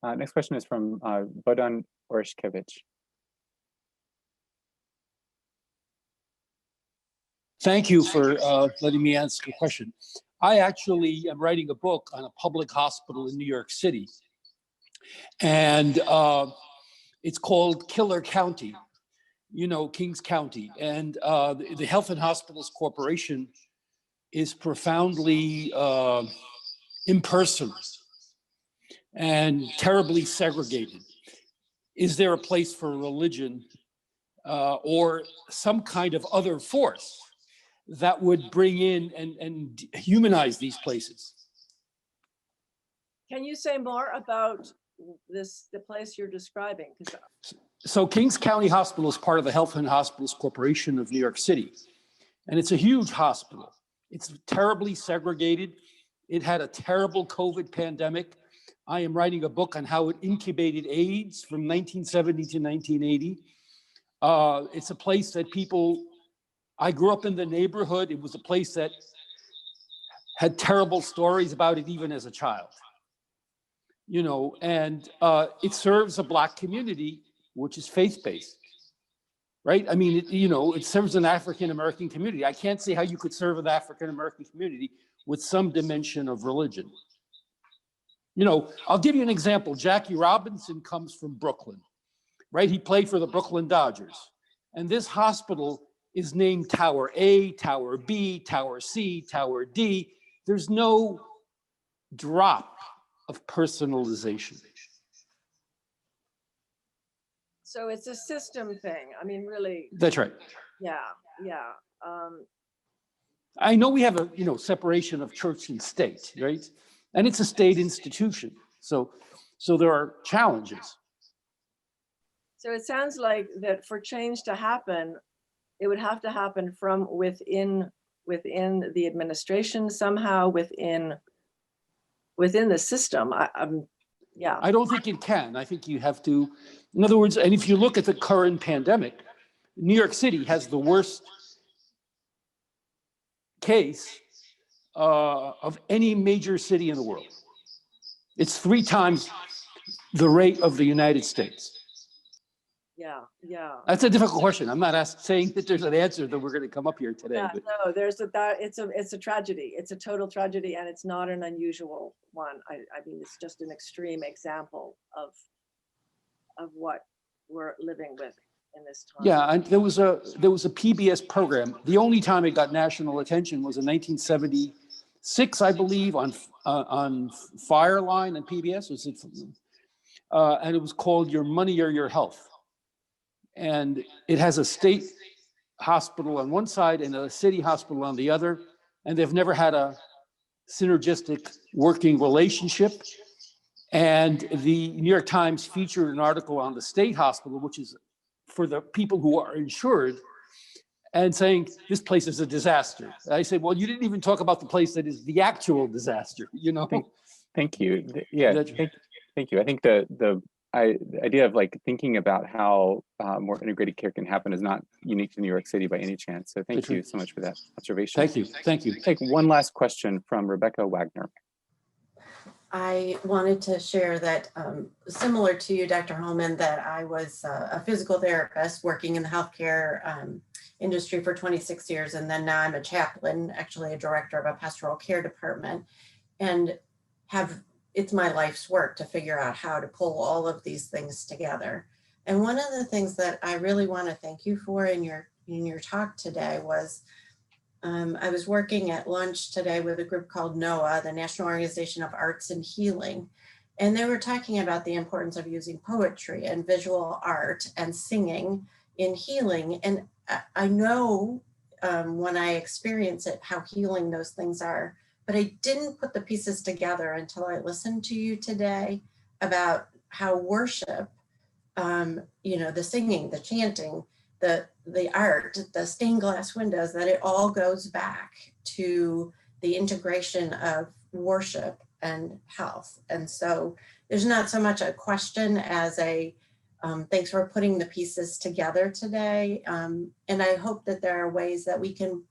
Next question is from Bodan Oreshkevich. Thank you for letting me answer the question. I actually am writing a book on a public hospital in New York City. And it's called Killer County, Kings County. And the Health and Hospitals Corporation is profoundly impersonal and terribly segregated. is there a place for religion or some kind of other force that would bring in and humanize these places? Can you say more about the place you're describing? So Kings County Hospital is part of the Health and Hospitals Corporation of New York City. And it's a huge hospital. It's terribly segregated. It had a terrible COVID pandemic. I am writing a book on how it incubated AIDS from 1970 to 1980. It's a place that I grew up in the neighborhood. It was a place that had terrible stories about it even as a child. And it serves a Black community, which is faith-based, right? I mean, it serves an African-American community. I can't see how you could serve an African-American community with some dimension of religion. I'll give you an example. Jackie Robinson comes from Brooklyn, right? He played for the Brooklyn Dodgers. And this hospital is named Tower A, Tower B, Tower C, Tower D. There's no drop of personalization. So it's a system thing. I mean, really. That's right. Yeah. I know we have a separation of church and state, right? And it's a state institution. So there are challenges. So it sounds like that for change to happen, it would have to happen from within the administration, somehow within the system. Yeah. I don't think it can. I think you have to, in other words, and if you look at the current pandemic, New York City has the worst case of any major city in the world. It's 3 times the rate of the United States. Yeah. That's a difficult question. I'm not saying that there's an answer that we're going to come up here today. Yeah, no, it's a tragedy. It's a total tragedy, and it's not an unusual one. I mean, it's just an extreme example of what we're living with in this time. Yeah, and there was a PBS program. The only time it got national attention was in 1976, I believe, on Fireline and PBS. And it was called Your Money or Your Health. And it has a state hospital on one side and a city hospital on the other, and they've never had a synergistic working relationship. And the New York Times featured an article on the state hospital, which is for the people who are insured, and saying this place is a disaster. I said, well, you didn't even talk about the place that is the actual disaster. Thank you. Yeah, thank you. I think the idea of thinking about how more integrated care can happen is not unique to New York City by any chance. So thank you so much for that observation. Thank you. Take one last question from Rebecca Wagner. I wanted to share that similar to you, Dr. Holman, that I was a physical therapist working in the healthcare industry for 26 years. And then now I'm a chaplain, actually a director of a pastoral care department, and it's my life's work to figure out how to pull all of these things together. And one of the things that I really want to thank you for in your talk today was I was working at lunch today with a group called NOAA, the National Organization of Arts and Healing. And they were talking about the importance of using poetry and visual art and singing in healing. And I know when I experience it, how healing those things are. But I didn't put the pieces together until I listened to you today about how worship, the singing, the chanting, the art, the stained glass windows, that it all goes back to the integration of worship and health. And so there's not so much a question as a thanks for putting the pieces together today. And I hope that there are ways that we can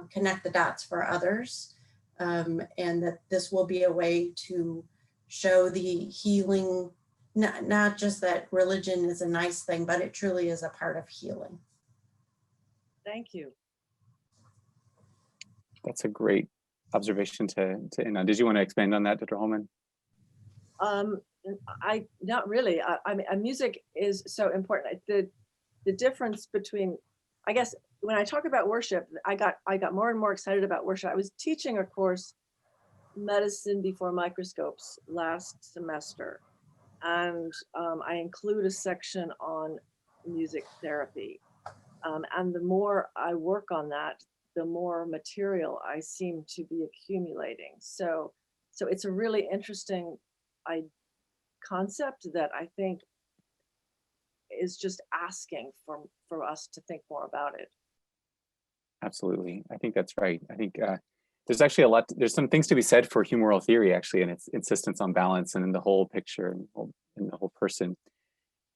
connect the dots for others. And that this will be a way to show the healing, not just that religion is a nice thing, but it truly is a part of healing. Thank you. That's a great observation to end on. Did you want to expand on that, Dr. Holman? Not really. I mean, music is so important. The difference between, I guess, when I talk about worship, I got more and more excited about worship. I was teaching a course, Medicine Before Microscopes, last semester. And I include a section on music therapy. And the more I work on that, the more material I seem to be accumulating. So it's a really interesting concept that I think is just asking for us to think more about it. Absolutely. I think that's right. I think there's actually there's some things to be said for humoral theory, actually, and its insistence on balance and in the whole picture and in the whole person.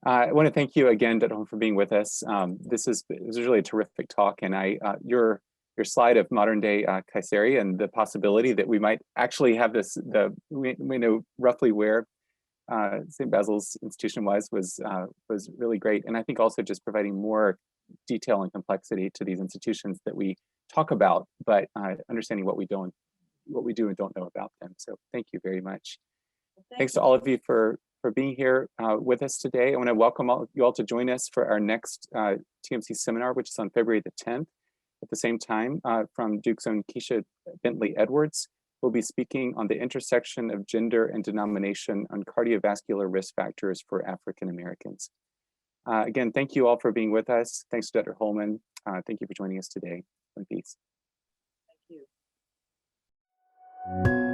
I want to thank you again, Dr. Holman, for being with us. This was really a terrific talk, and your slide of modern day Kayseri and the possibility that we might actually have this, we know roughly where St. Basil's institution was really great. And I think also just providing more detail and complexity to these institutions that we talk about, but understanding what we do and don't know about them. So thank you very much. Thanks to all of you for being here with us today. I want to welcome you all to join us for our next TMC seminar, which is on February the 10th. At the same time, from Duke's own Keisha Bentley Edwards, we'll be speaking on the intersection of gender and denomination on cardiovascular risk factors for African Americans. Again, thank you all for being with us. Thanks to Dr. Holman. Thank you for joining us today. In peace. Thank you.